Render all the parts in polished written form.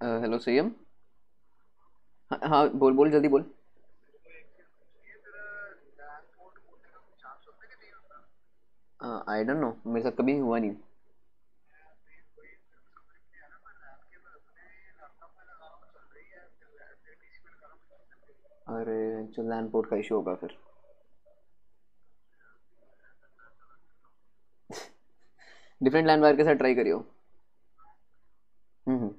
Hello CM. हाँ हाँ, बोल बोल जल्दी बोल। आई डोंट नो, मेरे साथ कभी हुआ नहीं। अरे जो लैंड पोर्ट का इशू होगा फिर। डिफरेंट लैंड वायर के साथ ट्राई करियो। हम्म।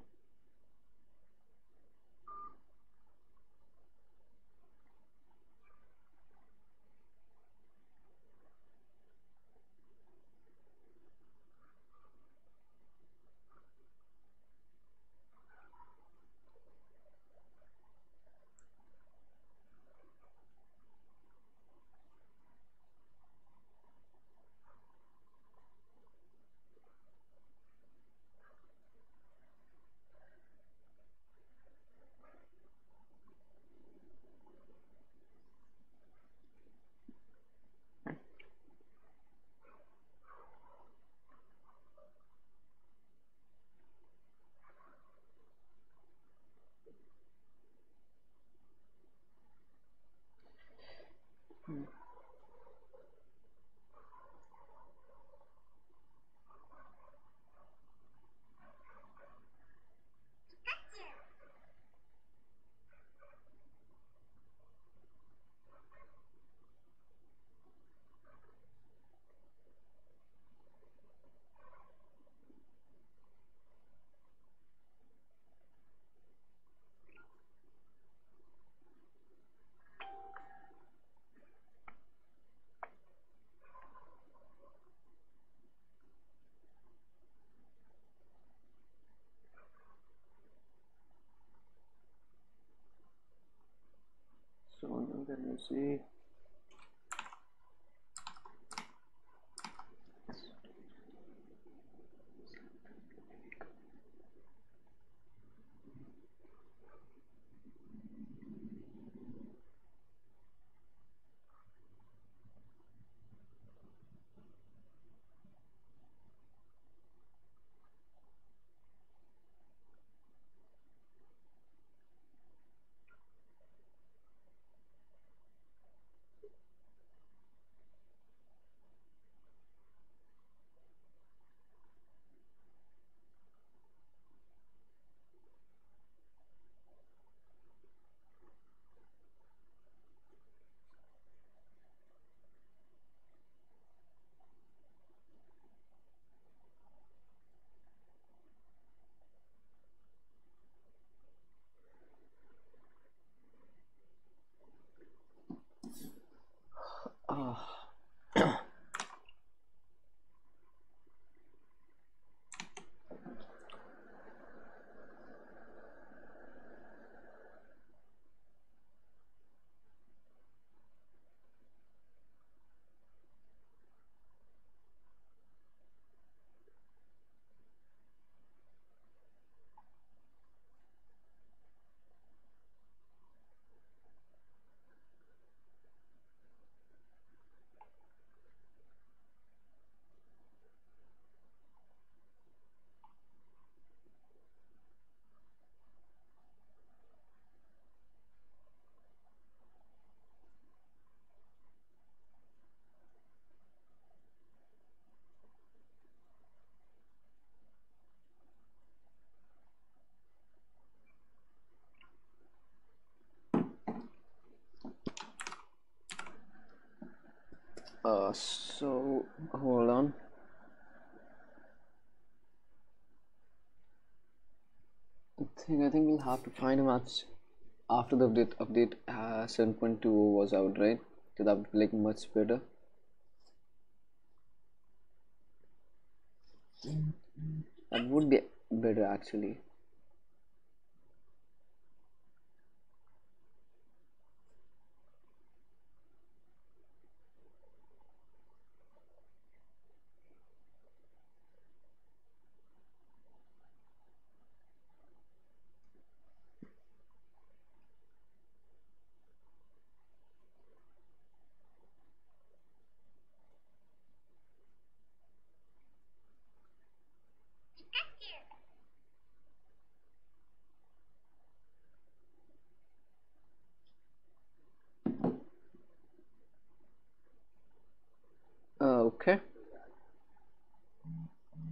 So let me see. So hold on. I think we'll have to find a match after the update 7.2 was out, right? So that would be like much better. That would be better actually. Okay.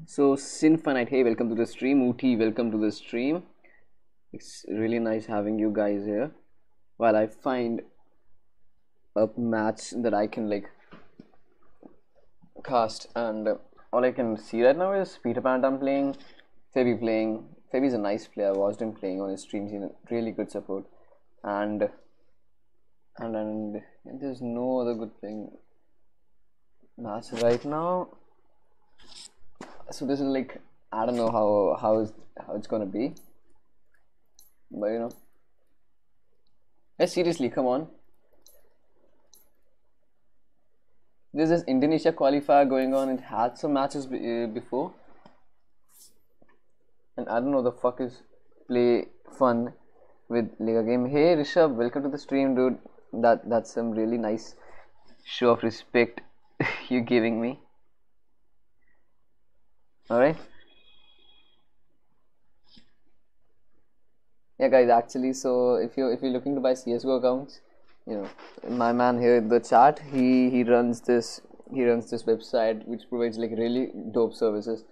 So Sinfinite, hey, welcome to the stream. Uti, welcome to the stream. It's really nice having you guys here. While I find a match that I can like cast, and all I can see right now is Peter Pan playing, Feby playing. Feby's a nice player. I watched him playing on his streams. He's really good support, and there's no other good playing match right now. So this is like, I don't know how it's gonna be, but you know, seriously, come on. There's this Indonesia qualifier going on. It had some matches before, and I don't know the fuck is play fun with Liga game. Hey Rishabh, welcome to the stream, dude. That's some really nice show of respect you're giving me. Alright. Yeah guys, actually, so if you're looking to buy CSGO accounts, you know, my man here in the chat, he runs this website which provides like really dope services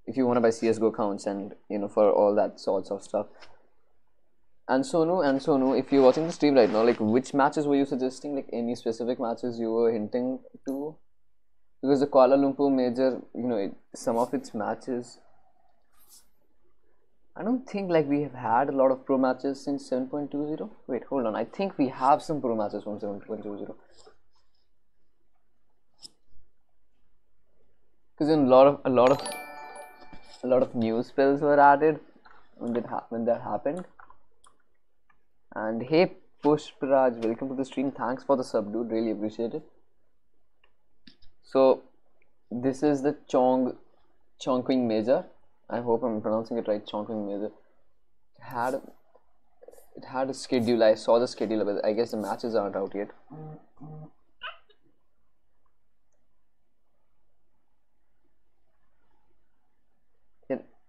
if you want to buy CSGO accounts, and you know, for all that sorts of stuff. And Sonu, if you're watching the stream right now, like which matches were you suggesting? Like any specific matches you were hinting to? Because the Kuala Lumpur Major, you know, some of its matches, I don't think like we have had a lot of pro matches since 7.20. Wait, hold on. I think we have some pro matches from 7.20. Because a lot of new spells were added when that happened. And hey Pushpraj, welcome to the stream. Thanks for the sub, dude. Really appreciate it. So this is the Chongqing Major. I hope I'm pronouncing it right. Chongqing Major. It had a schedule. I saw the schedule, but I guess the matches aren't out yet.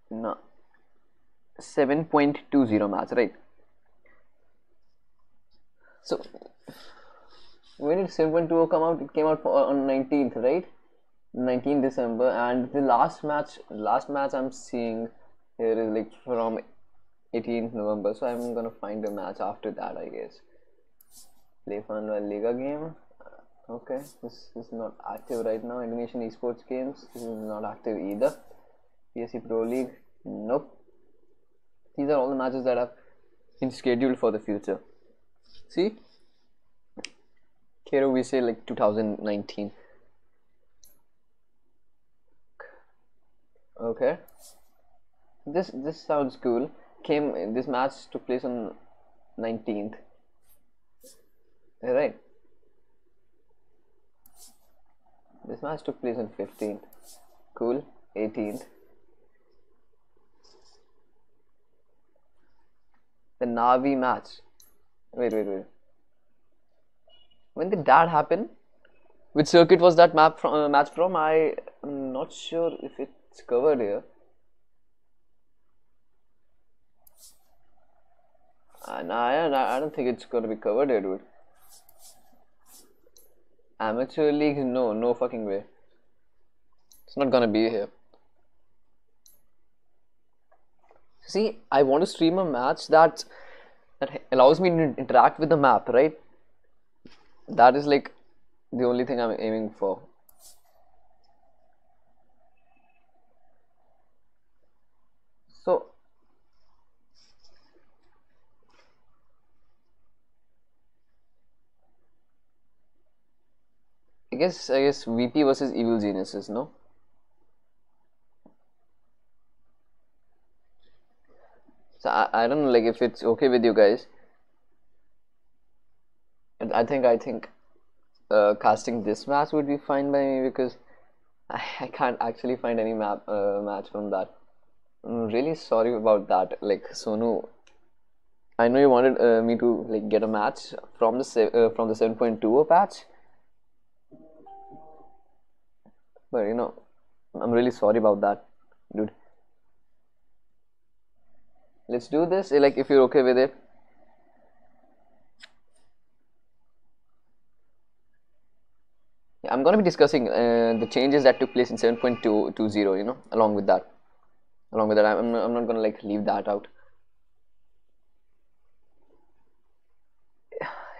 No, 7.20 match, right? So when did 7.20 come out? It came out on 19th, right? 19th December, and the last match I'm seeing here is like from 18th November. So I'm gonna find a match after that, I guess. Play Fun Liga game. Okay, this is not active right now. Indonesian esports games. This is not active either. PSC Pro League. Nope. These are all the matches that have been scheduled for the future. See? Kero, we say like 2019. Okay. This sounds cool. This match took place on 19th. Right. This match took place on 15th. Cool. 18th. The Navi match. Wait. When did that happen? Which circuit was that match from? I'm not sure if it's covered here. And I don't think it's going to be covered here, dude. Amateur leagues? No fucking way. It's not gonna be here. See, I want to stream a match that allows me to interact with the map, right? That is like the only thing I'm aiming for. So I guess VP versus Evil Geniuses, no? So I don't know, like, if it's okay with you guys. I think casting this match would be fine by me, because I can't actually find any match from that. I'm really sorry about that. Like, Sonu, I know you wanted me to like get a match from the 7.20 patch, but you know, I'm really sorry about that, dude. Let's do this, like, if you're okay with it. I'm going to be discussing the changes that took place in 7.220, along with that. I'm not going to like leave that out.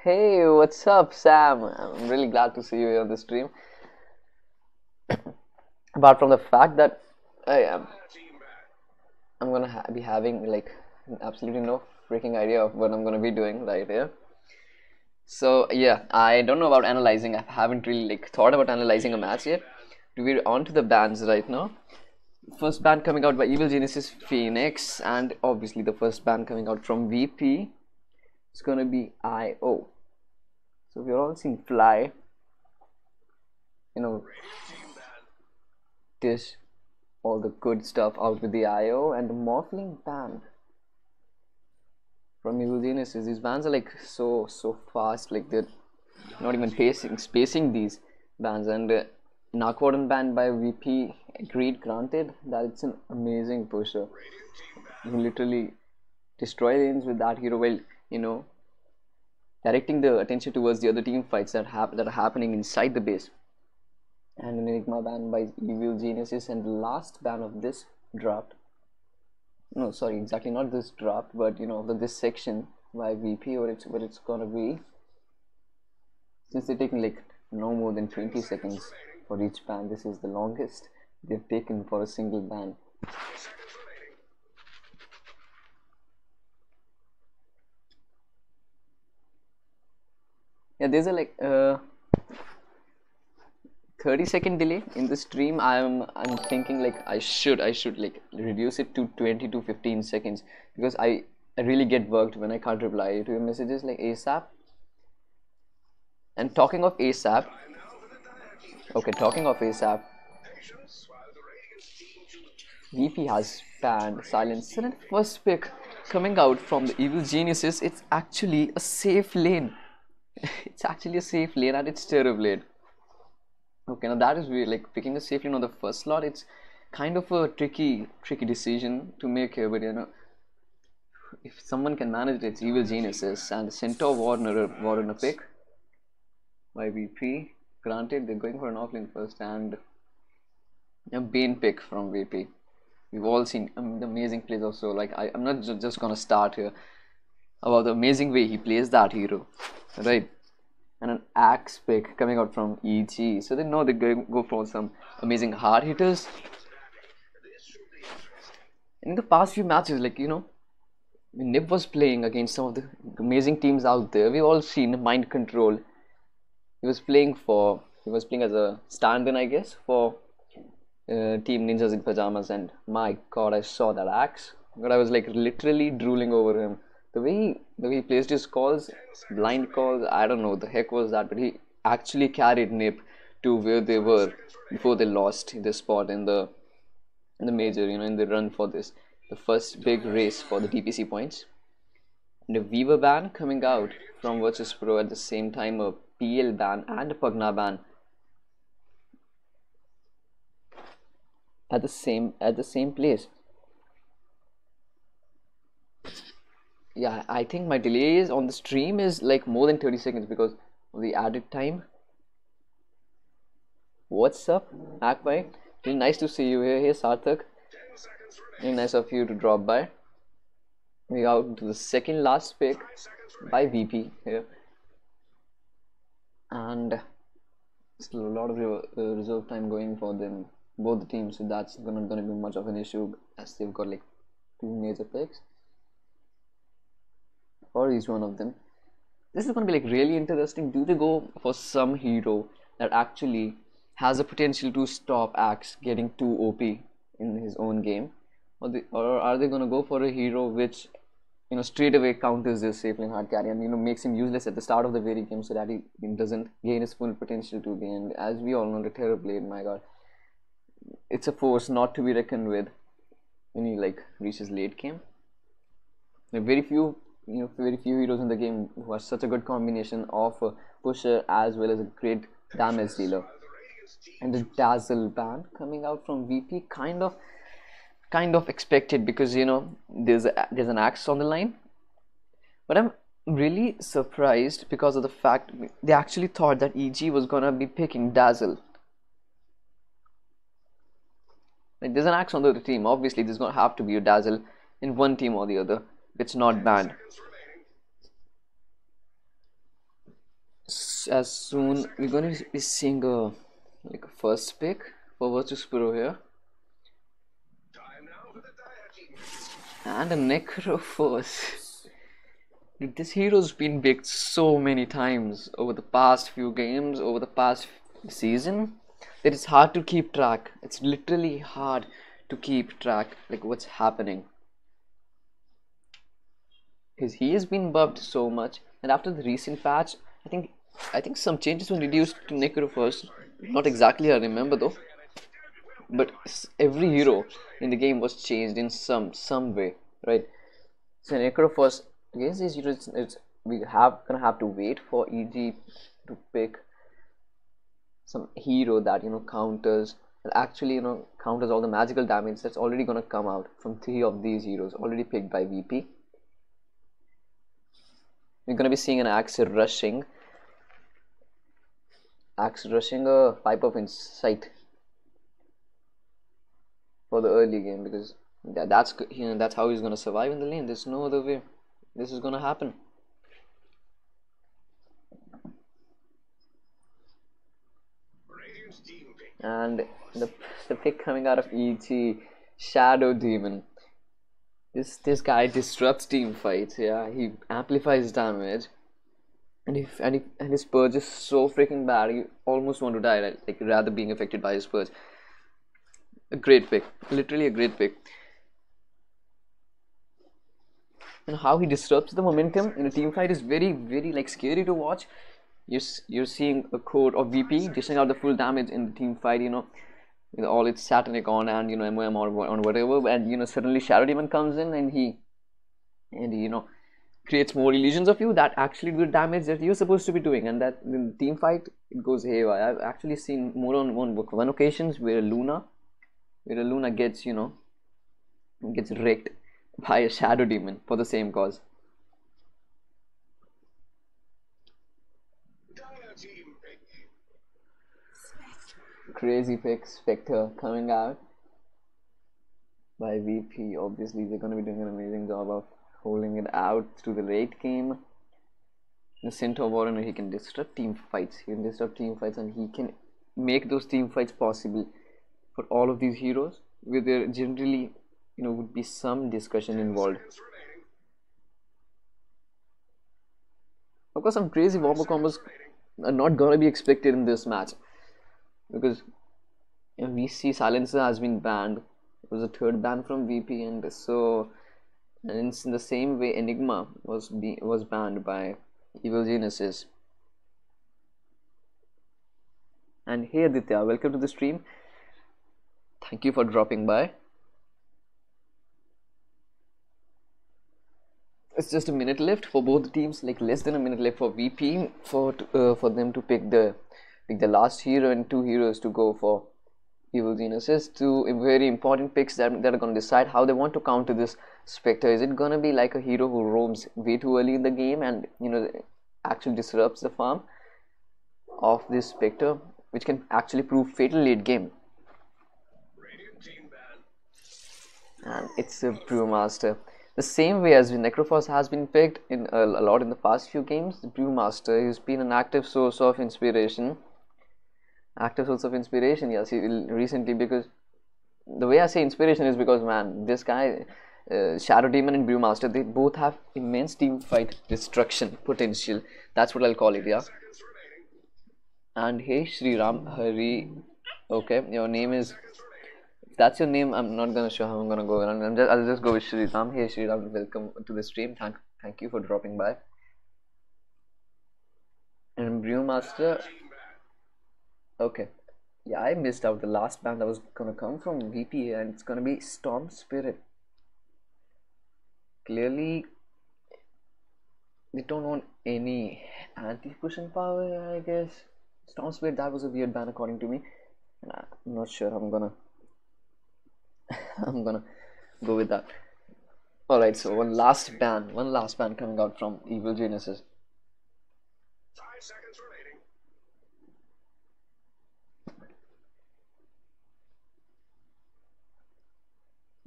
Hey, what's up, Sam? I'm really glad to see you here on the stream. Apart from the fact that I am, I'm gonna be having like absolutely no freaking idea of what I'm gonna be doing right here. So yeah, I don't know about analyzing. I haven't really like thought about analyzing a match yet. We're on to the bans right now. First ban coming out by Evil Genesis Phoenix, and obviously the first ban coming out from VP is gonna be IO. So we're all seeing Fly, dish all the good stuff out with the IO, and the Morphling ban from Evil Genesis. These bans are like so fast, like they're not even spacing these bans. And Narkwarden banned by VP, agreed, granted. That it's an amazing pusher. You literally destroy lanes with that hero while directing the attention towards the other team fights that are happening inside the base. And an Enigma ban by Evil Geniuses, and the last ban of this draft. No, sorry, exactly not this draft, but this section by VP, what it's gonna be. Since they're taking like no more than 20 seconds for each ban, this is the longest they've taken for a single ban. Yeah, there's a like 30-second delay in the stream. I'm thinking like I should like reduce it to 20 to 15 seconds, because I really get worked when I can't reply to your messages like ASAP. And talking of ASAP, VP has banned Silencer, and first pick coming out from the Evil Geniuses, it's actually a safe lane. It's actually a safe lane, and it's Terror Blade. Okay, now that is weird. Like picking a safe lane on the first slot, it's kind of a tricky decision to make here. But if someone can manage it, it's Evil Geniuses. And Centaur Warner pick by VP. Granted, they're going for an offlane first, and a Bane pick from VP. We've all seen the amazing plays also. Like I'm not just gonna start here about the amazing way he plays that hero, right? And an Axe pick coming out from EG. So they know they're going to go for some amazing hard hitters. In the past few matches, like when Nib was playing against some of the amazing teams out there, we've all seen Mind Control. He was playing as a stand-in, I guess, for Team Ninjas in Pajamas, and my god, I saw that Axe, but I was like literally drooling over him. The way he placed his calls, blind calls, I don't know the heck was that, but he actually carried Nip to where they were before they lost this spot in the major, in the run for the first big race for the TPC points. And a Weaver ban coming out from Virtus Pro at the same time, a PL ban and a Pugna ban at the same place. Yeah, I think my delays on the stream is like more than 30 seconds because of the added time. What's up, Akbai? Really nice to see you here. Hey, Sarthak. Really nice of you to drop by. We got to the second last pick by VP here. And still a lot of reserve time going for them, both the teams, so that's not gonna be much of an issue as they've got like 2 major picks. Or each one of them. This is going to be like really interesting. Do they go for some hero that actually has a potential to stop Axe getting too OP in his own game, or are they going to go for a hero which straight away counters this safe lane hard carry and makes him useless at the start of the very game so that he doesn't gain his full potential to be? And as we all know, the Terror Blade, my god, it's a force not to be reckoned with when he like reaches late game. There are very few heroes in the game who are such a good combination of a pusher as well as a great damage dealer. And the Dazzle ban coming out from VP, kind of expected, because there's an Axe on the line, but really surprised because of the fact they actually thought that EG was gonna be picking Dazzle. Like, there's an axe on the other team. Obviously, there's gonna have to be a Dazzle in one team or the other. It's not banned. As soon we're gonna be seeing a first pick for Virtus Pro here, and a Necrophos. Dude, this hero's been picked so many times over the past few games, over the past season, that it's hard to keep track. It's literally hard to keep track, like what's happening. Because he has been buffed so much, and after the recent patch, I think some changes were reduced to Necrophos. Not exactly I remember though, but every hero in the game was changed in some way, right? So Necrophos against these heroes, we gonna have to wait for EG to pick some hero that counters, and actually counters all the magical damage that's already gonna come out from three of these heroes already picked by VP. We're gonna be seeing an axe rushing a pipe of insight for the early game, because that's how he's gonna survive in the lane. There's no other way this is gonna happen. And the pick coming out of EG, Shadow Demon. This guy disrupts team fights. Yeah, he amplifies damage, and his purge is so freaking bad. You almost want to die, right? Like rather being affected by his purge. A great pick, literally a great pick. And how he disrupts the momentum in a team fight is very, very like scary to watch. You're seeing a core of VP dishing out the full damage in the team fight, with all its satanic on and MOM on whatever, and suddenly Shadow Demon comes in and he creates more illusions of you that actually do the damage that you're supposed to be doing, and that in the team fight it goes haywire. I've actually seen more on one occasions where a Luna gets gets wrecked by a Shadow Demon for the same cause. Crazy pick, Spectre coming out by VP. Obviously, they're going to be doing an amazing job of holding it out through the late game. The Centaur Warrior, he can disrupt team fights. And he can make those team fights possible for all of these heroes, where there generally, would be some discussion involved. Of course, some crazy wombo combos are not gonna be expected in this match, because we see Silencer has been banned. It was a third ban from VP, and in the same way Enigma was banned by Evil Genesis. And hey Aditya, welcome to the stream. Thank you for dropping by. It's just a minute left for both teams, like less than a minute left for VP for them to pick the last hero, and two heroes to go for Evil Genesis. Two very important picks that are going to decide how they want to counter this Spectre. Is it going to be like a hero who roams way too early in the game and actually disrupts the farm of this Spectre, which can actually prove fatal late game? And it's a Brewmaster. The same way as the Necrophos has been picked in a lot in the past few games, the Brewmaster has been an active source of inspiration. Yes, recently, because the way I say inspiration is because, man, this guy, Shadow Demon and Brewmaster, they both have immense team fight destruction potential. That's what I'll call it, yeah. And hey, Sri Ram Hari, okay, your name is. That's your name. I'm not gonna show how I'm gonna go around. I'll just go with Shri Ram. Hey Shri Ram, welcome to the stream. Thank you for dropping by. And Brewmaster. Okay. Yeah, I missed out the last band that was gonna come from VP, and it's gonna be Storm Spirit. Clearly, they don't want any anti-pushing power, I guess. Storm Spirit, that was a weird ban according to me. And I'm not sure I'm gonna go with that. Alright, so one last ban coming out from Evil Geniuses. 5 seconds remaining.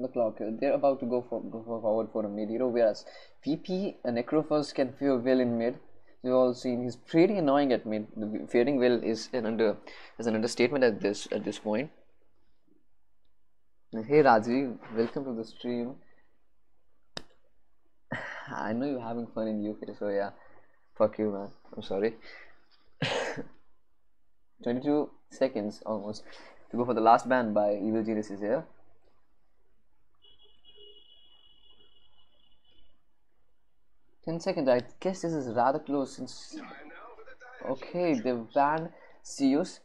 The clock. They're about to go forward for a mid hero, whereas VP and Necrophos can fear Will in mid. We've all seen he's pretty annoying at mid. The fearing Will is an understatement at this point. Hey Raji, welcome to the stream. I know you're having fun in UK, so yeah, fuck you, man. I'm sorry. 22 seconds almost to go for the last ban by Evil Geniuses here. Seconds. I guess this is rather close since. Okay, they've banned Zeus.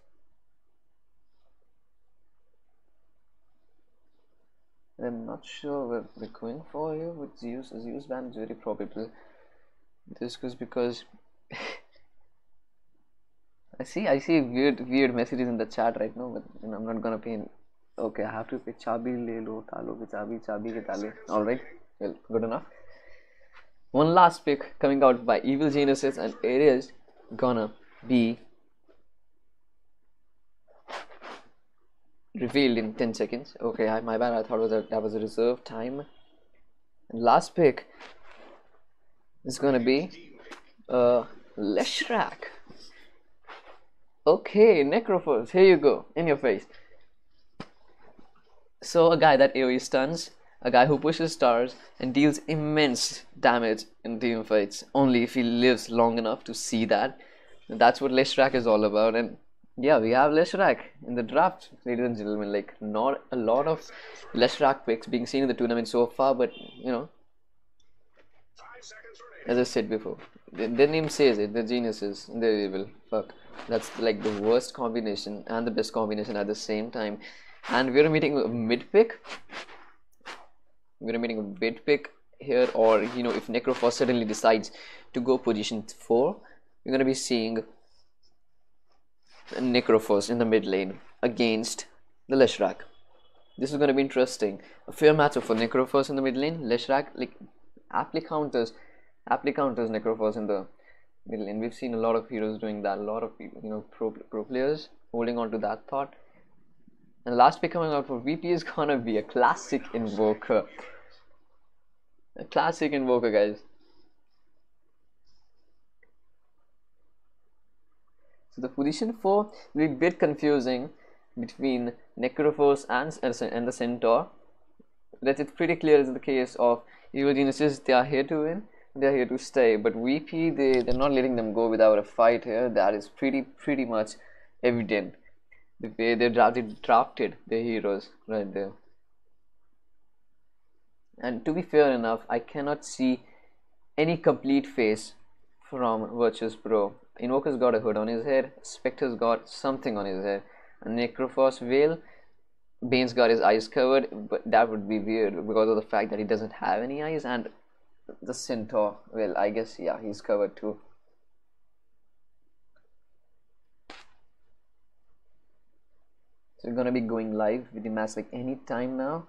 I'm not sure what they're going for here with Zeus. Zeus ban is very probable. This was because I see weird messages in the chat right now, but you know, I'm not gonna pay. Okay, I have to pay chabi le lo talo ke chabi ke tale. All right, well, good enough. One last pick coming out by Evil Geniuses, and it is gonna be revealed in 10 seconds. Okay, my bad. I thought that was a reserve time. And last pick is gonna be Leshrak. Okay, Necrophos, here you go, in your face. So a guy that AoE stuns, a guy who pushes stars and deals immense damage in team fights, only if he lives long enough to see that. And that's what Leshrak is all about. And yeah, we have Leshrak in the draft, ladies and gentlemen. Like, not a lot of Leshrak picks being seen in the tournament so far, but you know, as I said before, their name says it, they're geniuses, they're evil. Fuck. That's like the worst combination and the best combination at the same time. And we're meeting a mid pick. We're meeting a mid pick here, or you know, if Necrophos suddenly decides to go position 4, we're gonna be seeing Necrophos in the mid lane against the Leshrak. This is gonna be interesting. A fair matchup for Necrophos in the mid lane. Leshrak like aptly counters Necrophos in the mid lane. We've seen a lot of heroes doing that. A lot of people, you know, pro players holding on to that thought. And the last pick coming out for VP is gonna be a classic invoker. A classic invoker, guys. So the position 4 will be a bit confusing between Necrophos and the Centaur. That it's pretty clear is the case of Evil Geniuses. They are here to win. They are here to stay. But VP, they're not letting them go without a fight here. That is pretty much evident. The way they drafted their heroes right there. And to be fair enough, I cannot see any complete face from Virtus Pro. Invoker's got a hood on his head, Spectre's got something on his head, and Necrophos Veil, Bane's got his eyes covered, but that would be weird because of the fact that he doesn't have any eyes, and the Centaur, well, I guess, yeah, he's covered too. So we're gonna be going live with the match like any time now.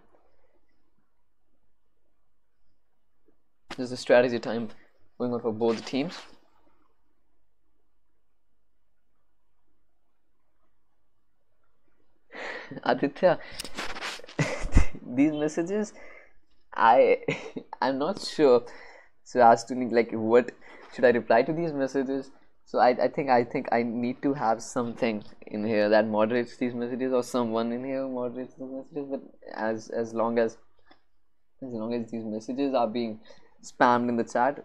This is the strategy time going on for both teams. Aditya, these messages, I'm not sure. So as to like, what should I reply to these messages? So I think I need to have something in here that moderates these messages, or someone in here moderates these messages. But as long as these messages are being spammed in the chat,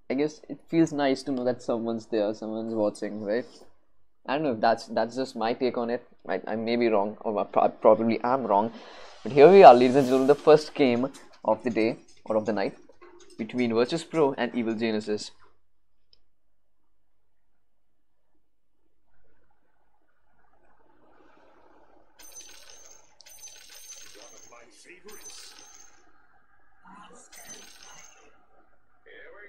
I guess it feels nice to know that someone's there, someone's watching, right? I don't know if that's just my take on it. I may be wrong, or I probably am wrong. But here we are, ladies and gentlemen, the first game of the day or of the night between Virtus Pro and Evil Geniuses.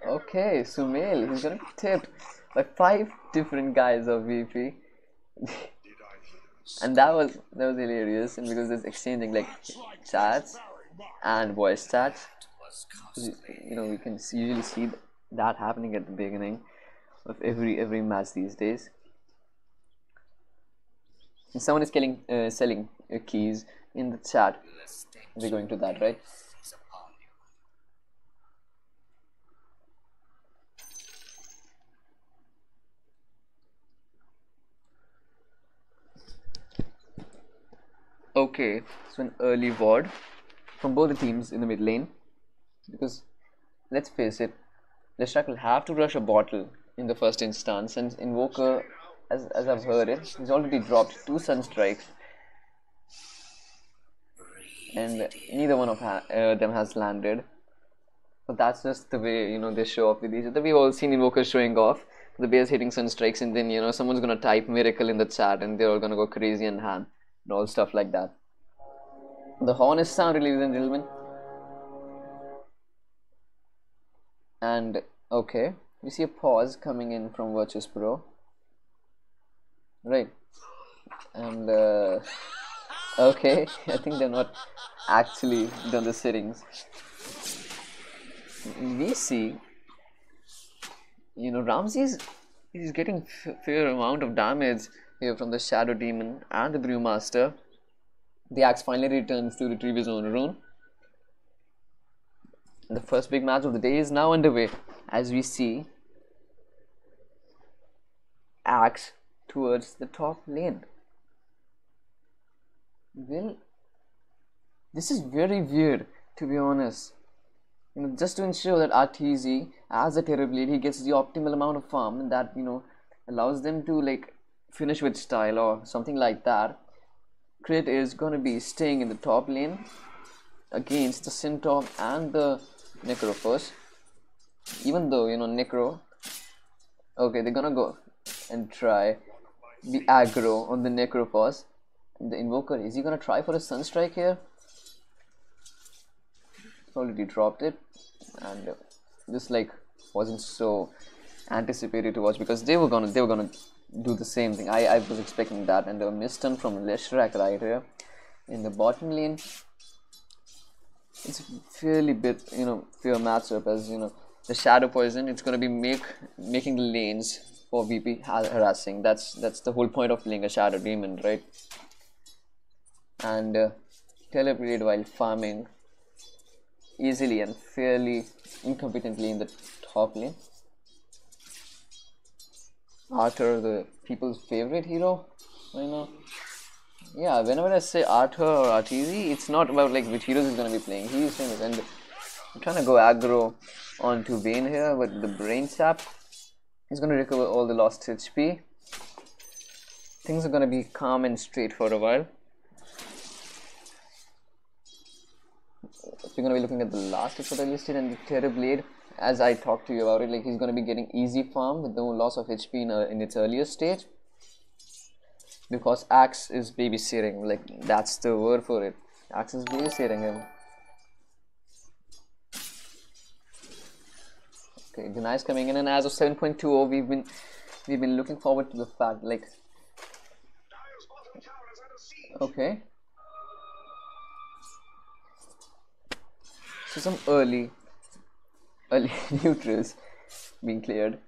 Okay, Sumail, he's gonna be tipped by 5 different guys of VP. And that was hilarious, and because it's exchanging like chats and voice chats. We can usually see that happening at the beginning of every match these days. And someone is selling keys in the chat. We're going to that, right? Okay, so an early ward from both the teams in the mid lane, because let's face it, Leshrac will have to rush a bottle in the first instance, and Invoker, as I've heard it, he's already dropped 2 Sunstrikes, and neither one of them has landed. But that's just the way they show off with each other. We've all seen Invokers showing off the base hitting Sunstrikes, and then someone's gonna type miracle in the chat, and they're all gonna go crazy and ham and all stuff like that. The horn is sounded, ladies and gentlemen. And okay, we see a pause coming in from Virtus Pro, right? And okay, I think they're not actually done the settings. We see, Ramsey is getting fair amount of damage here from the Shadow Demon and the Brewmaster. The axe finally returns to retrieve his own rune. The first big match of the day is now underway, as we see axe towards the top lane. Well, this is very weird, to be honest. Just to ensure that RTZ, as a Terrorblade, he gets the optimal amount of farm that allows them to finish with style or something like that. Crit is gonna be staying in the top lane against the Centaur and the Necro first. Even though Necro, okay, they're gonna go and try the aggro on the Necro first. The Invoker, is he gonna try for a Sunstrike here? Already dropped it, and this wasn't so anticipated to watch, because they were gonna do the same thing. I was expecting that, and a misturn from Leshrac right here in the bottom lane. It's fairly fair matchup, as the Shadow Poison. It's gonna be making the lanes for VP harassing. That's the whole point of playing a Shadow Demon, right? And Teleported while farming easily and fairly incompetently in the top lane. Arthur, the people's favorite hero right now. Yeah, whenever I say Arthur or Arteezy, it's not about which heroes he's gonna be playing. He is famous, and I'm trying to go aggro onto Vayne here with the Brain Sap. He's gonna recover all the lost HP. Things are gonna be calm and straight for a while. We're going to be looking at the last episode I listed, and the Terrorblade, as I talked to you about it, he's going to be getting easy farm with no loss of HP in its earlier stage, because Axe is babysitting. That's the word for it. Axe is babysitting him. Okay, Denies coming in, and as of 7.20, we've been looking forward to the fact okay. So some early neutrals being cleared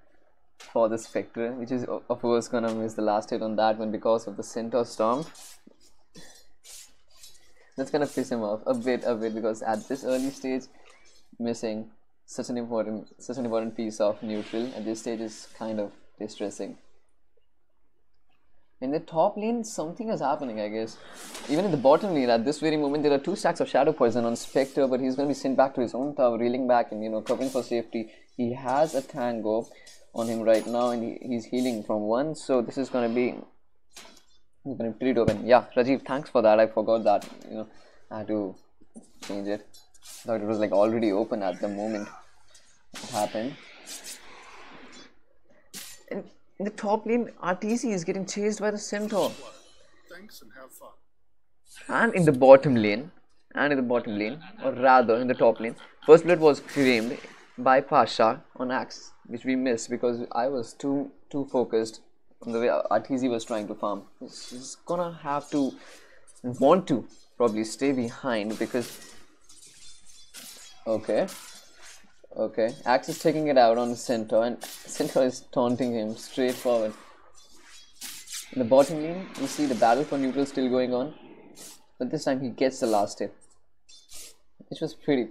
for the Spectre, which is of course gonna miss the last hit on that one because of the Centaur Storm. That's gonna piss him off a bit, because at this early stage, missing such an important piece of neutral at this stage is kind of distressing. In the top lane, something is happening, I guess. Even in the bottom lane, at this very moment, there are 2 stacks of Shadow Poison on Spectre, but he's going to be sent back to his own tower, reeling back and, covering for safety. He has a Tango on him right now, and he's healing from 1, so this is going to be pretty dope. And yeah, Rajiv, thanks for that. I forgot that, I had to change it. I thought it was already open at the moment it happened. And in the top lane, RTC is getting chased by the Centaur. Thanks and have fun. And in the bottom lane, or rather in the top lane, First Blood was claimed by Pasha on Axe, which we missed because I was too focused on the way RTZ was trying to farm. He's gonna have to want to probably stay behind, because Okay. Okay. Axe is taking it out on Centaur, and Centaur is taunting him straight forward. In the bottom lane, you see the battle for neutral still going on, but this time he gets the last hit, which was pretty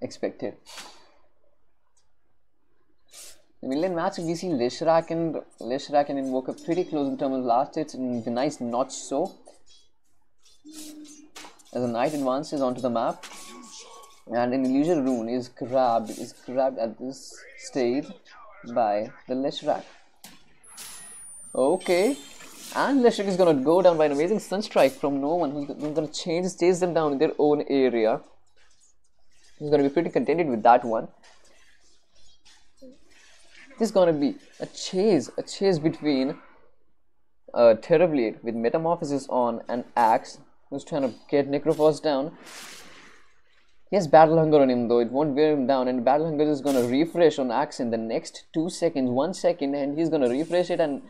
expected. In the middle match, we see Leshrac and Invoker pretty close in terms of last hits, and the nice notch so. As the knight advances onto the map, and an illusion rune is grabbed at this stage by the Leshrac. Okay, and Leshrac is gonna go down by an amazing sunstrike from no one. He's gonna chase them down in their own area. He's gonna be pretty contented with that one. This is gonna be a chase between Terrorblade with Metamorphosis on and Axe, who's trying to get Necrophos down. He has Battle Hunger on him though, it won't wear him down, and Battle Hunger is gonna refresh on Axe in the next 2 seconds, 1 second, and he's gonna refresh it, and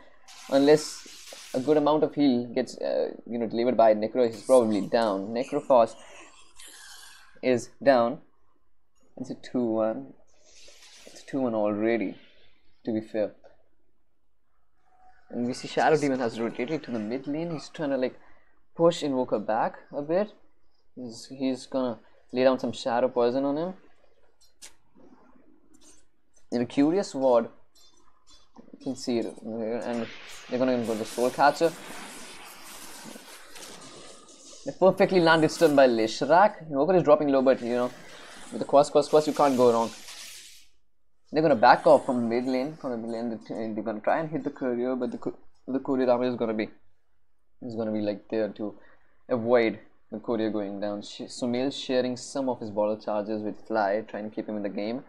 unless a good amount of heal gets delivered by Necro, he's probably down. Necrophos is down. It's a 2-1. It's a 2-1 already, to be fair. And we see Shadow Demon has rotated to the mid lane. He's trying to like push Invoker back a bit. He's gonna lay down some Shadow Poison on him. In a Curious Ward, you can see it, and they're gonna go to Soul Catcher. They perfectly landed stun by Leshrac. Invoker is dropping low, but with the quest, you can't go wrong. They're gonna back off from the mid lane. They're gonna try and hit the courier, but the courier damage is gonna be like there to avoid the courier going down. Sumail sharing some of his bottle charges with Fly, trying to keep him in the game.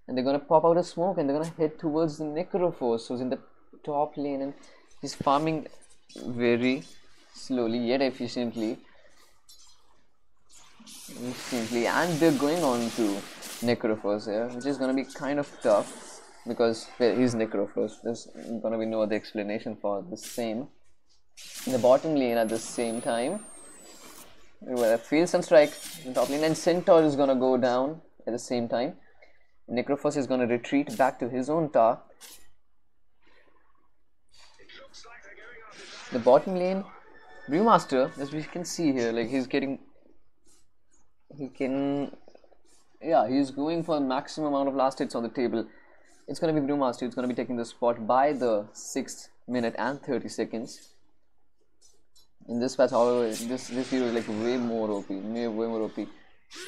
And they're gonna pop out a smoke, and they're gonna head towards the Necrophos, who's in the top lane, and he's farming very slowly yet efficiently. And they're going on to Necrophos here, which is gonna be kind of tough because he's Necrophos. There's gonna be no other explanation for the same. In the bottom lane at the same time, Field Sunstrike in the top lane, and Centaur is gonna go down at the same time. Necrophos is gonna retreat back to his own tower. The bottom lane, Brewmaster, as we can see here, like he's going for the maximum amount of last hits on the table. It's gonna be Brewmaster. It's gonna be taking the spot by the 6th minute and 30 seconds. In this patch, however, this hero is like way more OP.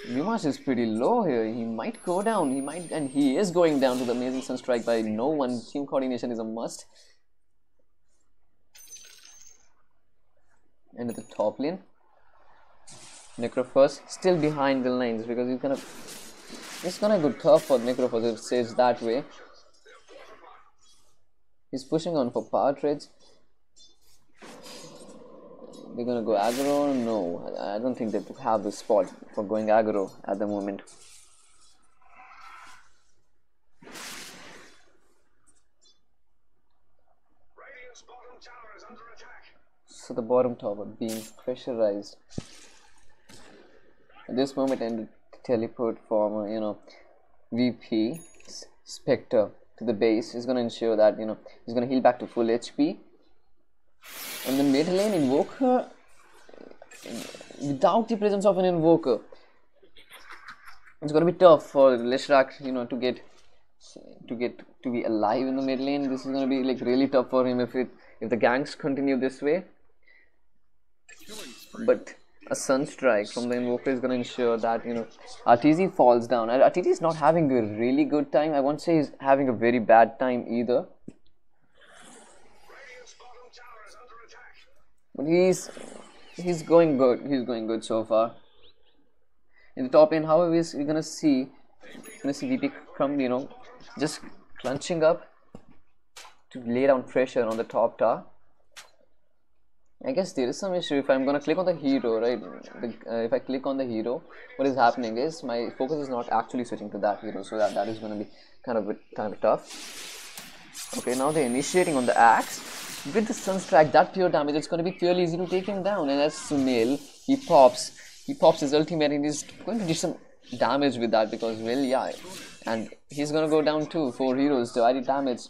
Brewmaster is pretty low here. He might go down. He is going down to the amazing Sunstrike by no one. Team coordination is a must. And at the top lane, Necrophos still behind the lines because it's gonna go tough for Necrophos if it stays that way. He's pushing on for power trades. They're gonna go aggro. No, I don't think they have the spot for going aggro at the moment. So the bottom tower being pressurized. At this moment, and teleport from VP Spectre to the base is going to ensure that he's going to heal back to full HP. And the mid lane Invoker, without the presence of an Invoker, it's going to be tough for Leshrac to be alive in the mid lane. This is going to be like really tough for him if the ganks continue this way. But a Sunstrike from the Invoker is going to ensure that RTZ falls down. And RTZ is not having a really good time. I won't say he's having a very bad time either. But he's going good. He's going good so far. In the top lane, however, we're gonna see VP come just clenching up to lay down pressure on the top tower. I guess there is some issue. If I'm gonna click on the hero, right? If I click on the hero, what is happening is my focus is not actually switching to that hero, so that is gonna be kind of tough. Okay, now they're initiating on the axe. With the Sunstrike, that pure damage, it's going to be fairly easy to take him down. And as Sumail, he pops his ultimate, and he's going to do some damage with that because, well, yeah, and he's gonna go down too. 4 heroes, divided damage.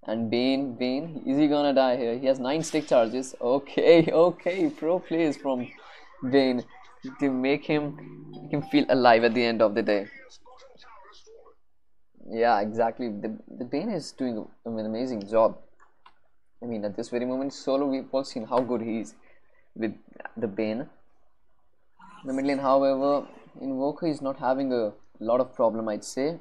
And Bane, is he gonna die here? He has 9 stick charges. Okay, pro plays from Bane to make him feel alive at the end of the day. Yeah, exactly. The Bane is doing an amazing job. I mean, at this very moment, solo, we've all seen how good he is with the Bane. The mid lane, however, Invoker is not having a lot of problem, I'd say.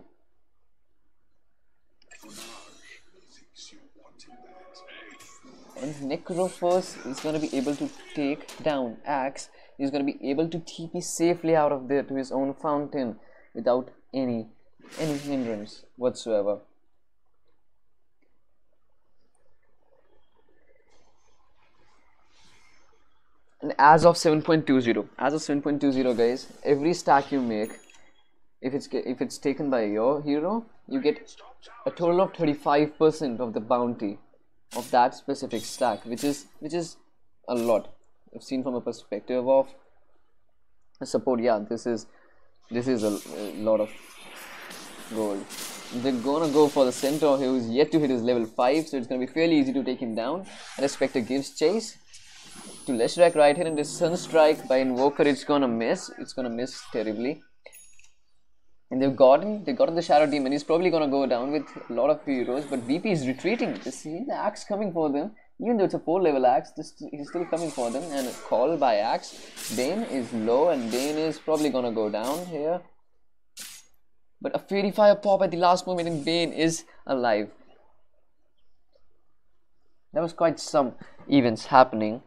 And Necrophos is going to be able to take down Axe. He's going to be able to TP safely out of there to his own fountain without any hindrance whatsoever. And as of 7.20, guys, every stack you make, if it's taken by your hero, you get a total of 35% of the bounty of that specific stack, which is a lot. If seen from a perspective of support, yeah, this is a lot of gold. They're gonna go for the Centaur, who's yet to hit his level 5, so it's gonna be fairly easy to take him down. And Spectre gives chase to Leshrac right here, and the Sunstrike by Invoker, it's gonna miss terribly. And they've gotten the Shadow Demon. He's probably gonna go down with a lot of heroes, but VP is retreating. You see the axe coming for them, even though it's a 4-level axe, he's still coming for them. And a call by axe. Bane is low, and Bane is probably gonna go down here. But a Fairy Fire pop at the last moment, and Bane is alive. There was quite some events happening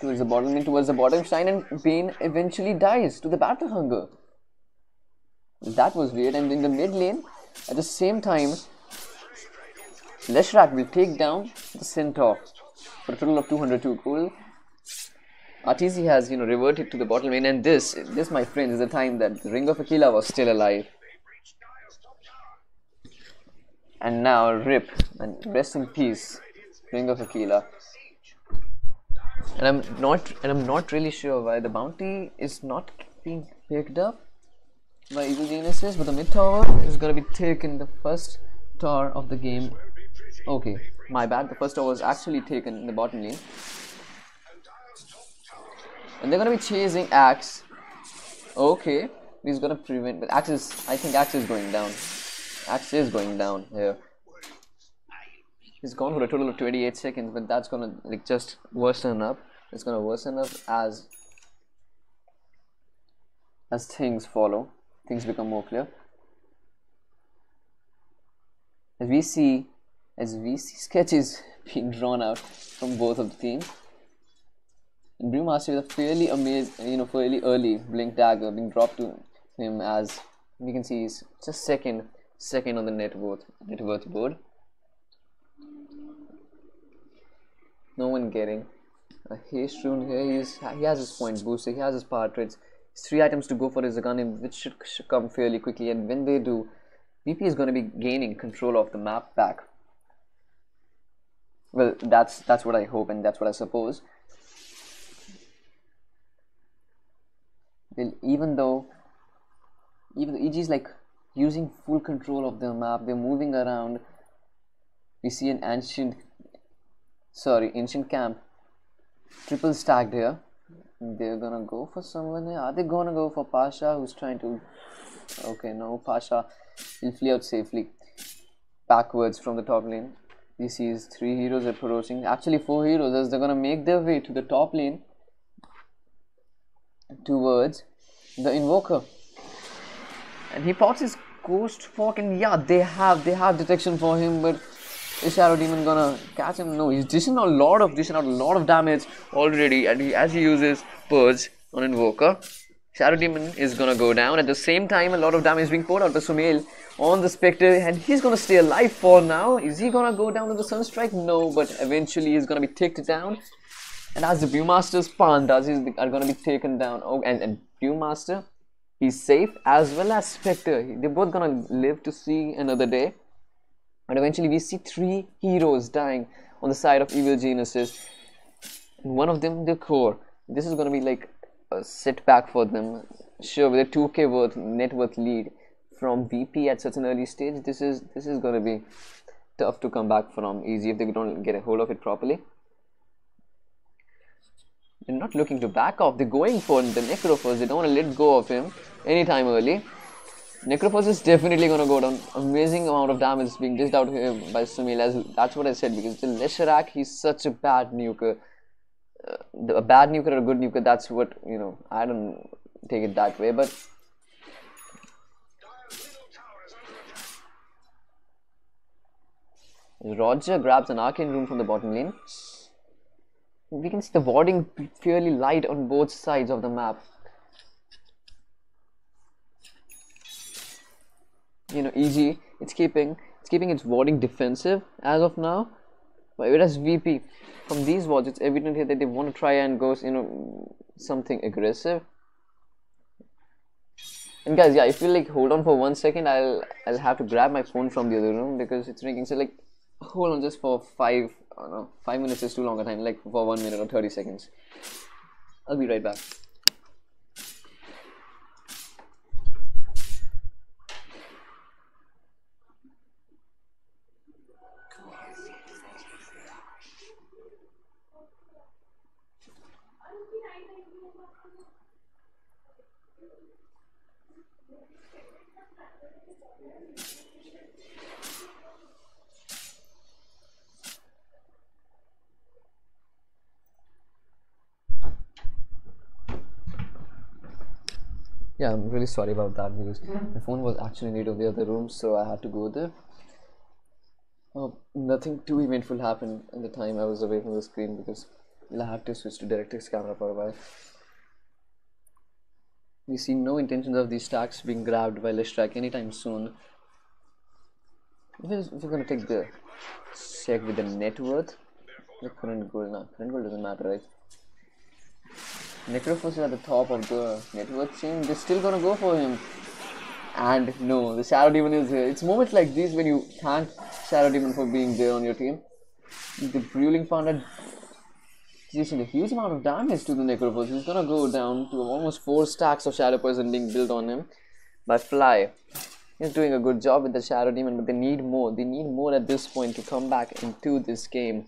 towards the bottom shrine, and Bane eventually dies to the battle hunger. That was weird. And in the mid lane, at the same time, Leshrac will take down the Centaur for a total of 202 gold. RTZ has, reverted to the bottom lane, and this, my friends, is the time that the Ring of Aquila was still alive. And now, RIP, and rest in peace, Ring of Aquila. And I'm not really sure why the bounty is not being picked up by Evil Geniuses, but the mid tower is gonna be taken, the first tower of the game. Okay, my bad, the first tower was actually taken in the bottom lane. And they're gonna be chasing Axe. Okay, he's gonna prevent, but I think Axe is going down. Axe is going down here. He's gone for a total of 28 seconds, but that's gonna just worsen up. It's gonna worsen up as things follow. Things become more clear. As we see sketches being drawn out from both of the teams. And Brewmaster with a fairly early blink dagger being dropped to him, as we can see he's just second on the net worth board. No one getting a haste rune here. He has his point booster, he has his power traits. 3 items to go for his Aghanim, which should come fairly quickly, and when they do, VP is going to be gaining control of the map back. Well, that's what I hope, and that's what I suppose. Well, even though EG is using full control of the map, they're moving around. We see an ancient camp triple stacked here. They're gonna go for someone here. Are they gonna go for Pasha, who's trying to... Okay, no, Pasha will flee out safely backwards from the top lane. He sees 3 heroes approaching, actually 4 heroes, as they're gonna make their way to the top lane towards the Invoker. And he pops his Ghost Fork, and yeah, they have detection for him, but is Shadow Demon gonna catch him? No, he's dishing out a lot of damage already, and as he uses Purge on Invoker, Shadow Demon is gonna go down. At the same time, a lot of damage being poured out by Sumail on the Spectre, and he's gonna stay alive for now. Is he gonna go down with the Sunstrike? No, but eventually he's gonna be ticked down. And as the Viewmaster's Pandas are gonna be taken down. Oh, and Viewmaster, he's safe, as well as Spectre. They're both gonna live to see another day. And eventually we see 3 heroes dying on the side of Evil Geniuses. And one of them, the core. This is gonna be a setback for them. Sure, with a 2K net worth lead from VP at such an early stage, this is going to be tough to come back from easy if they don't get a hold of it properly. They're not looking to back off. They're going for the Necrophos. They don't want to let go of him anytime early. Necrophos is definitely going to go down. Amazing amount of damage is being dished out here by Sumil. That's what I said, because the Leshrac, he's such a bad nuker. A bad nuker or a good nuker, that's what, I don't take it that way, but Roger grabs an arcane room from the bottom lane. We can see the warding fairly light on both sides of the map. EG, it's keeping its warding defensive as of now. Whereas VP, from these wards, it's evident here that they want to try and go, something aggressive. And guys, yeah, if you hold on for 1 second, I'll have to grab my phone from the other room because it's ringing. So hold on just for 5 minutes is too long a time, for 1 minute or 30 seconds. I'll be right back. Yeah, I'm really sorry about that because my phone was actually in need of the other room, so I had to go there. Nothing too eventful happened in the time I was away from the screen because I had to switch to DirectX camera for a while. We see no intentions of these stacks being grabbed by Leshrac anytime soon. If we're going to take the check with the net worth, the current goal doesn't matter, right? Necrophos is at the top of the net worth chain. They're still gonna go for him. And no, the Shadow Demon is here. It's moments like these when you thank Shadow Demon for being there on your team. The Brewing Founder is a huge amount of damage to the Necrophos. He's gonna go down to almost 4 stacks of Shadow Poison being built on him by Fly. He's doing a good job with the Shadow Demon, but they need more. They need more at this point to come back into this game.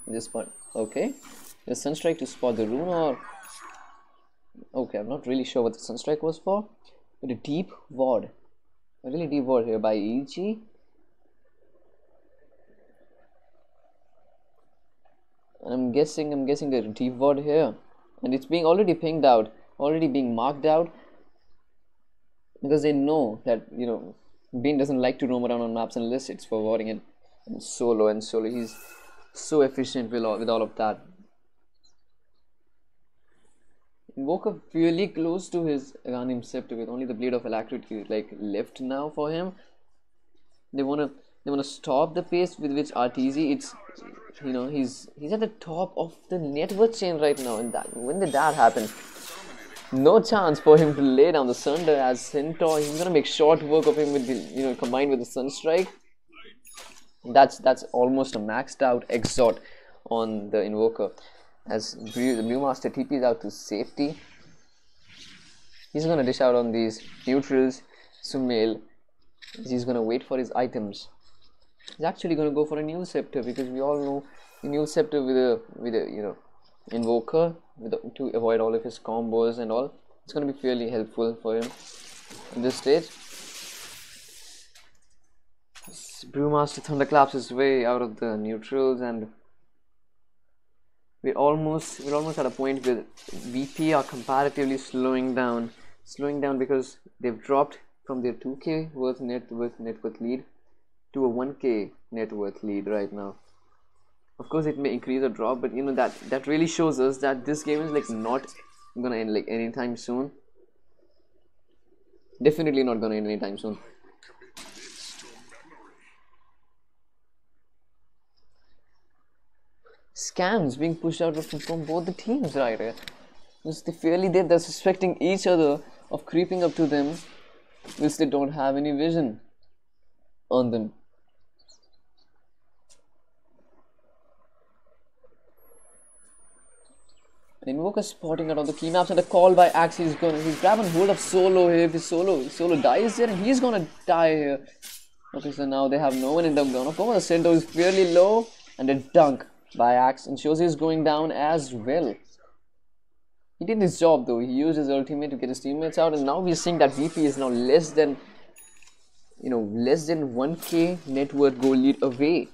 This point, okay. The Sunstrike to spot the rune, or okay, I'm not really sure what the Sunstrike was for, but a deep ward, a really deep ward here by EG. And I'm guessing the deep ward here, and it's being already pinged out, already being marked out, because they know that Bane doesn't like to roam around on maps unless it's for warding it and solo. He's so efficient with all of that. Invoker fairly close to his Aghanim Scepter with only the Blade of Alacrity left now for him. They wanna stop the pace with which RTZ. It's he's at the top of the net worth chain right now, and when did that happen? No chance for him to lay down the Sunder as Centaur. He's gonna make short work of him with the combined with the Sunstrike. That's almost a maxed out exort on the Invoker. As the Brewmaster TPs out to safety, he's gonna dish out on these neutrals. Sumail, he's gonna wait for his items. He's actually gonna go for a new scepter because we all know the new scepter with a Invoker to avoid all of his combos and all. It's gonna be fairly helpful for him at this stage. Brewmaster thunderclaps his way out of the neutrals, and we're almost at a point where VP are comparatively slowing down because they've dropped from their 2K net worth lead to a 1K net worth lead right now. Of course, it may increase or drop, but that really shows us that this game is not gonna end anytime soon. Definitely not gonna end anytime soon. Scans being pushed out from both the teams right here. They're suspecting each other of creeping up to them whilst they don't have any vision on them. Invoker spotting out of the key maps and the call by Axe. He's grabbing hold of Solo here. If Solo dies there, and he's gonna die here. Okay, so now they have no one in the gun. Of course, the center is fairly low, and a dunk by Axe, and shows he's going down as well. He did his job though. He used his ultimate to get his teammates out, and now we're seeing that VP is now less than 1k net worth goal lead away.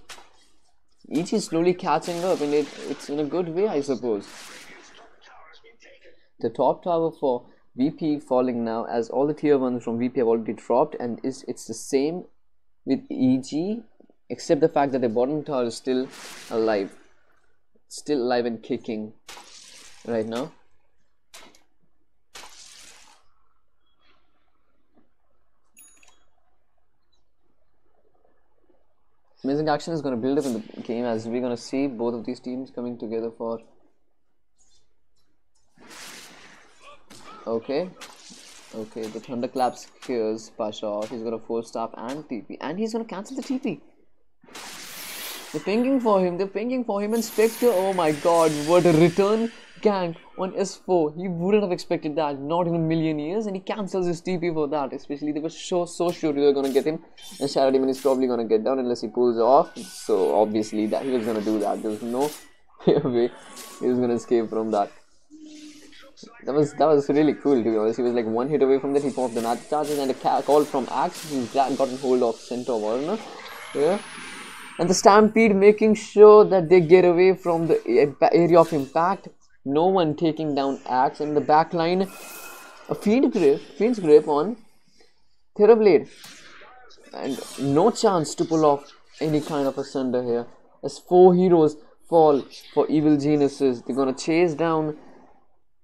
Each is slowly catching up, and it's in a good way, I suppose. The top tower for VP falling now, as all the tier 1s from VP have already dropped, and it's the same with EG, except the fact that the bottom tower is still alive and kicking right now. Amazing action is going to build up in the game, as we're going to see both of these teams coming together for... Okay, the thunderclap scares Pasha off. He's got a 4-star and TP, and he's going to cancel the TP. They're pinging for him, and Spectre, oh my god, what a return gank on S4. He wouldn't have expected that, not in a million years, and he cancels his TP for that. Especially they were so sure they were going to get him, and Shadow Demon is probably going to get down unless he pulls off. So obviously that he was going to do that. There's no way he was going to escape from that. That was really cool, to be honest. He was like one hit away from that. He popped the magic charges, and a call from Axe. He's gotten hold of Centaur Warner. Yeah. And the Stampede making sure that they get away from the area of impact. No one taking down Axe. In the back line, a Fiend's Grip on Therablade. And no chance to pull off any kind of a Sunder here. As 4 heroes fall for Evil Geniuses. They're going to chase down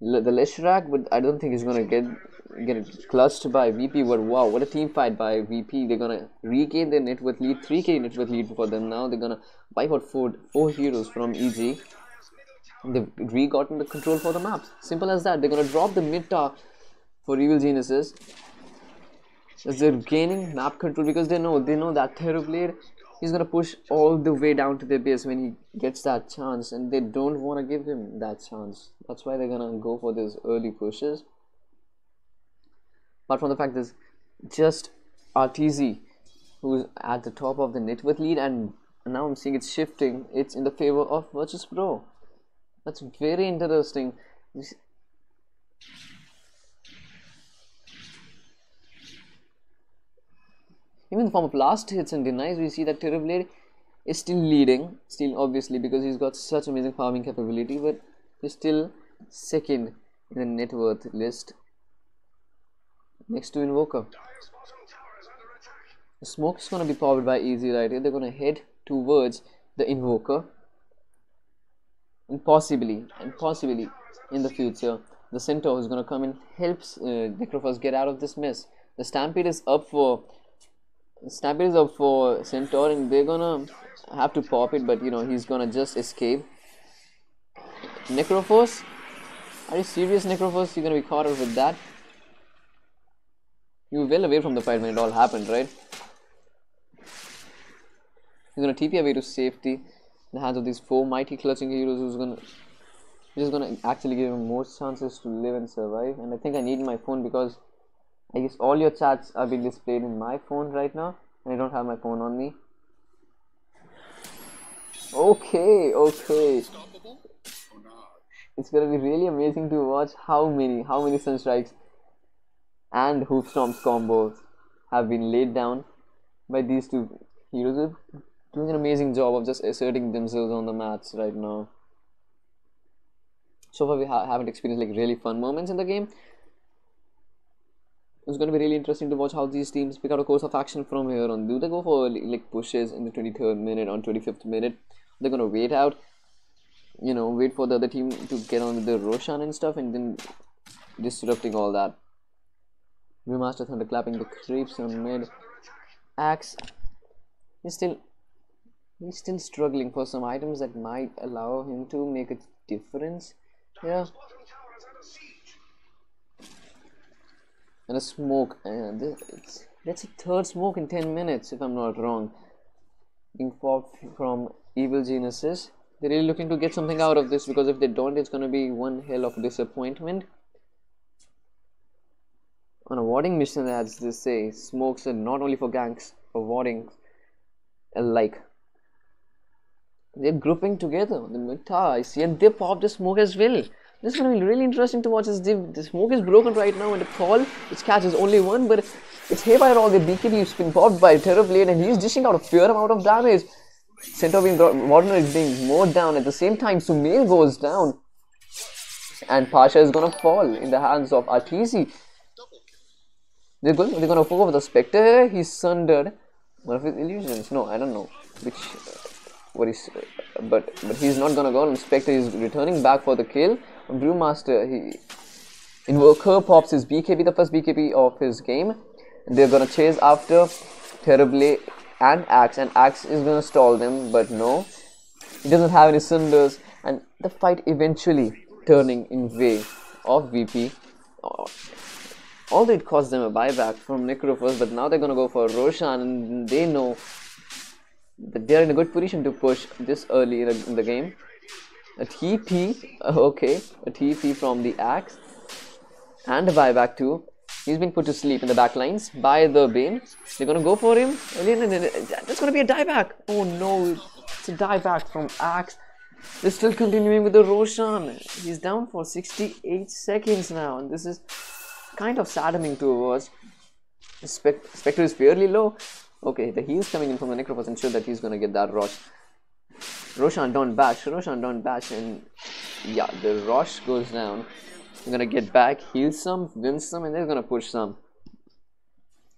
the Leshrac, but I don't think he's going to get it clutched by VP. But wow, what a team fight by VP. They're going to regain their net worth lead, 3k net worth lead for them now. They're going to wipe out four heroes from EG. They've re-gotten the control for the maps. Simple as that. They're going to drop the mid tower for Evil Geniuses, as they're gaining map control, because they know that Therablade is going to push all the way down to their base when he gets that chance, and they don't want to give him that chance. That's why they're going to go for these early pushes. Apart from the fact there's just RTZ who's at the top of the net worth lead, and now I'm seeing it's shifting. It's in the favor of Virtus Pro. That's very interesting. Even in the form of last hits and denies, we see that Therablade is still leading, obviously, because he's got such amazing farming capability, but he's still second in the net worth list, next to Invoker. The smoke is going to be powered by Easy right here. They're going to head towards the Invoker, and possibly in the future, the Centaur is going to come and helps Necrophos get out of this mess. The Stampede is up for Centaur, and they're gonna have to pop it, but he's gonna just escape. Necrophos, are you serious, Necrophos? You're gonna be caught up with that? You were well away from the fight when it all happened, right? He's gonna TP away to safety in the hands of these 4 mighty clutching heroes, which is gonna actually give him more chances to live and survive. And I think I need my phone, because I guess all your chats are being displayed in my phone right now, and I don't have my phone on me. Okay. It's gonna be really amazing to watch how many Sunstrikes and Hoofstorms combos have been laid down by these 2 heroes. They're doing an amazing job of just asserting themselves on the mats right now. So far we haven't experienced like really fun moments in the game. It's going to be really interesting to watch how these teams pick out a course of action from here on. Do they go for like pushes in the 23rd minute, on 25th minute? They're going to wait out, wait for the other team to get on with the Roshan and stuff, and then disrupting all that. Viewmaster thunderclapping the creeps on mid. Axe, he's still struggling for some items that might allow him to make a difference. Yeah. And a smoke, and that's a 3rd smoke in 10 minutes, if I'm not wrong, being fought from Evil Geniuses. They're really looking to get something out of this, because if they don't, it's gonna be one hell of a disappointment. On a warding mission, as they say, smokes are not only for ganks, for warding alike. They're grouping together on the mid tower, I see, and they popped the smoke as well. This is going to be really interesting to watch. The smoke is broken right now, and the call which catches only one, but it's haywire all. The BKB has been popped by Terrorblade, and he's dishing out a fair amount of damage. Center beam Warner is being mowed down. At the same time, Sumail goes down, and Pasha is going to fall in the hands of RTC. They're going to focus over the Spectre. He's sundered one of his illusions. No, I don't know which. What is, but he's not gonna go on. Spectre is returning back for the kill. Brewmaster, he Invoker pops his BKB, the first BKB of his game. They're gonna chase after Terribly and Axe is gonna stall them, but no, he doesn't have any cinders, and the fight eventually turning in way of VP. Although it cost them a buyback from Necro first, but now they're gonna go for Roshan, and they know that they're in a good position to push this early in the game. A TP, okay, a TP from the Axe, and a buyback too. He's been put to sleep in the back lines by the Bane. They're gonna go for him. That's gonna be a dieback. Oh no, it's a dieback from Axe. They're still continuing with the Roshan. He's down for 68 seconds now, and this is kind of saddening to watch. Spectre is fairly low. Okay, the heal's coming in from the Necro was ensure that he's gonna get that rush. Roshan don't bash, and yeah, the rush goes down. They're gonna get back, heal some, win some, and they're gonna push some.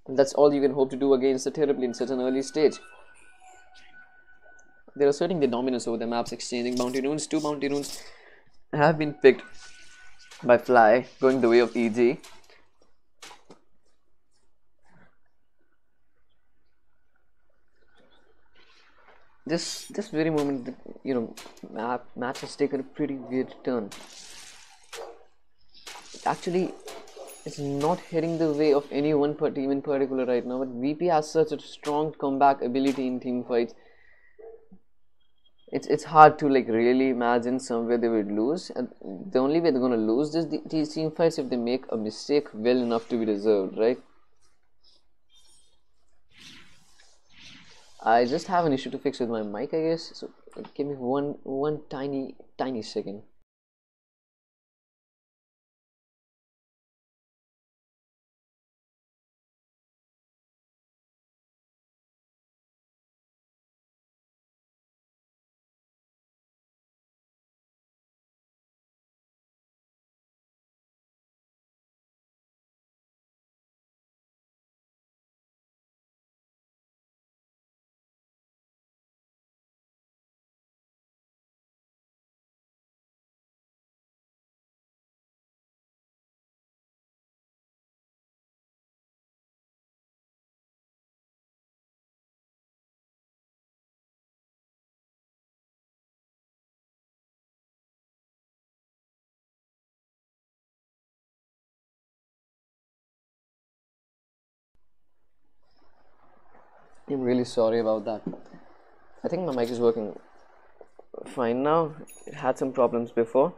And that's all you can hope to do against the Terribly in such an early stage. They're asserting their dominance over the maps, exchanging bounty runes. 2 bounty runes have been picked by Fly, going the way of EG. This very moment, you know, match has taken a pretty weird turn. Actually, it's not heading the way of any one team in particular right now, but VP has such a strong comeback ability in team fights. It's hard to like really imagine somewhere they would lose, and the only way they're gonna lose these team fights if they make a mistake well enough to be deserved, right? I just have an issue to fix with my mic, I guess, so give me one tiny second. I'm really sorry about that. I think my mic is working fine now. It had some problems before.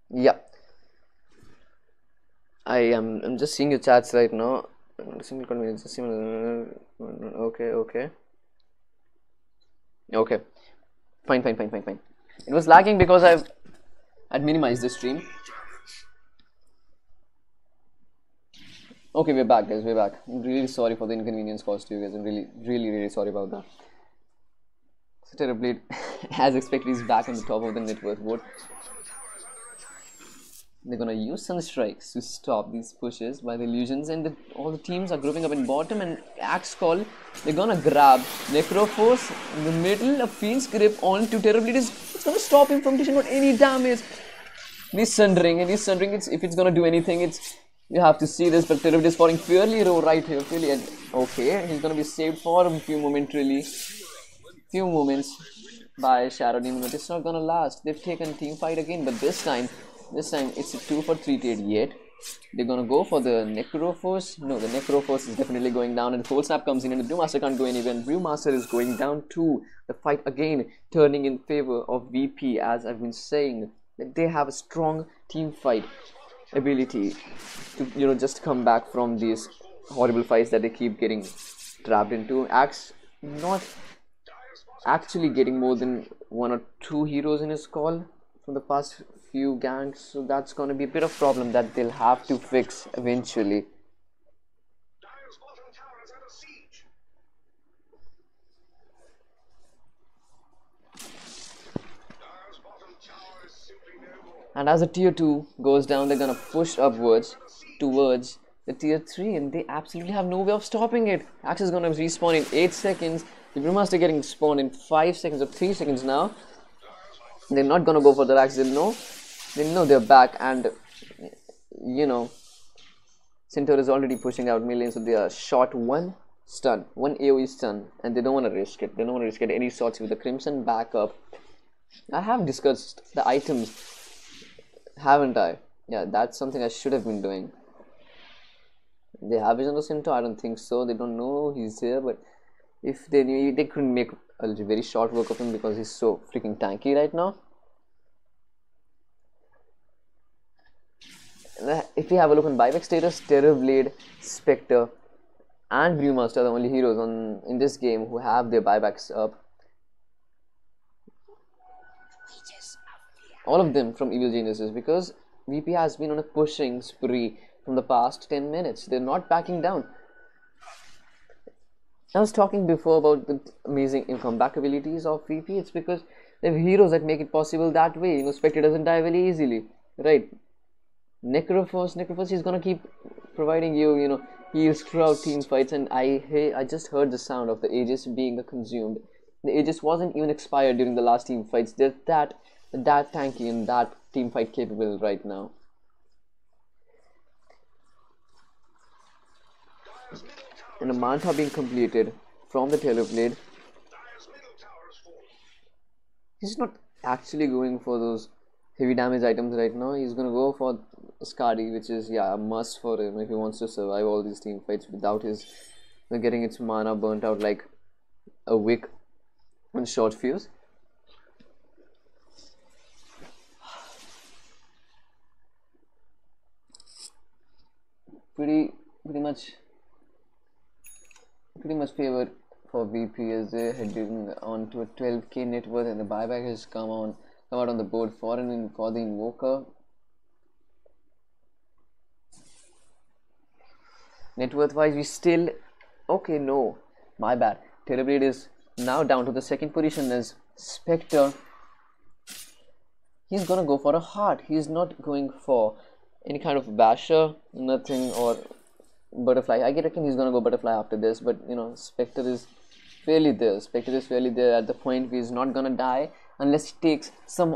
Yeah, I'm just seeing your chats right now. Single convenience. Okay. Fine. It was lagging because I'd minimized the stream. Okay, we're back, guys. We're back. I'm really sorry for the inconvenience caused to you guys. I'm really sorry about that. So Terrorblade, as expected, is back on the top of the net worth board. They're gonna use Sunstrikes to stop these pushes by the illusions, and all the teams are grouping up in bottom, and Axe Call, they're gonna grab Necroforce in the middle, a Fiend's Grip onto Terrorblade. It's gonna stop him from dishing out any damage. He's sundering, if it's gonna do anything, you have to see this, but Terrorblade is falling fairly low right here, okay, he's gonna be saved for a few moments by Shadow Demon, but it's not gonna last. They've taken team fight again, but this time it's a 2 for 3 trade yet. They're gonna go for the Necroforce. No, the Necroforce is definitely going down, and the Cold Snap comes in, and the Brewmaster can't go anywhere. And Brewmaster is going down too. The fight again turning in favor of VP, as I've been saying. That they have a strong team fight ability to just come back from these horrible fights that they keep getting trapped into. Axe not actually getting more than one or two heroes in his call from the past few gangs, so that's going to be a bit of problem that they'll have to fix eventually. And as the tier 2 goes down, they're gonna push upwards towards the tier 3, and they absolutely have no way of stopping it. Axe is gonna respawn in 8 seconds. The Brewmaster getting spawned in 5 seconds or 3 seconds now. They're not gonna go for the Axe. They know they're back, and Centaur is already pushing out millions, so they are shot one AoE stun, and they don't want to risk it. They don't want to risk it any shots with the Crimson backup. I have discussed the items, haven't I? Yeah, that's something I should have been doing. They have vision of Centaur? I don't think so. They don't know he's here, but if they knew, they couldn't make a very short work of him because he's so freaking tanky right now. If we have a look on buyback status, Terrorblade, Spectre, and Brewmaster are the only heroes in this game who have their buybacks up. All of them from Evil Geniuses, because VP has been on a pushing spree from the past 10 minutes. They're not backing down. I was talking before about the amazing comeback abilities of VP. It's because they have heroes that make it possible that way. Spectre doesn't die very easily, right? Necroforce is gonna keep providing you, heals throughout team fights, and I just heard the sound of the Aegis being consumed. The Aegis wasn't even expired during the last team fights. They're that tanky and that team fight capable right now. And a Manta being completed from the Terrorblade. He's not actually going for those heavy damage items right now. He's gonna go for Skadi, which is a must for him if he wants to survive all these team fights without his getting its mana burnt out like a wick on short fuse. Pretty much favored for VP as they're heading on to a 12k net worth, and the buyback has come out on the board for the Invoker. Net worth wise, we still no, my bad. Terrorblade is now down to the second position as Spectre. He's gonna go for a heart. He's not going for any kind of basher, nothing, or butterfly. I reckon he's gonna go butterfly after this, but Spectre is fairly there. At the point where he's not gonna die unless he takes some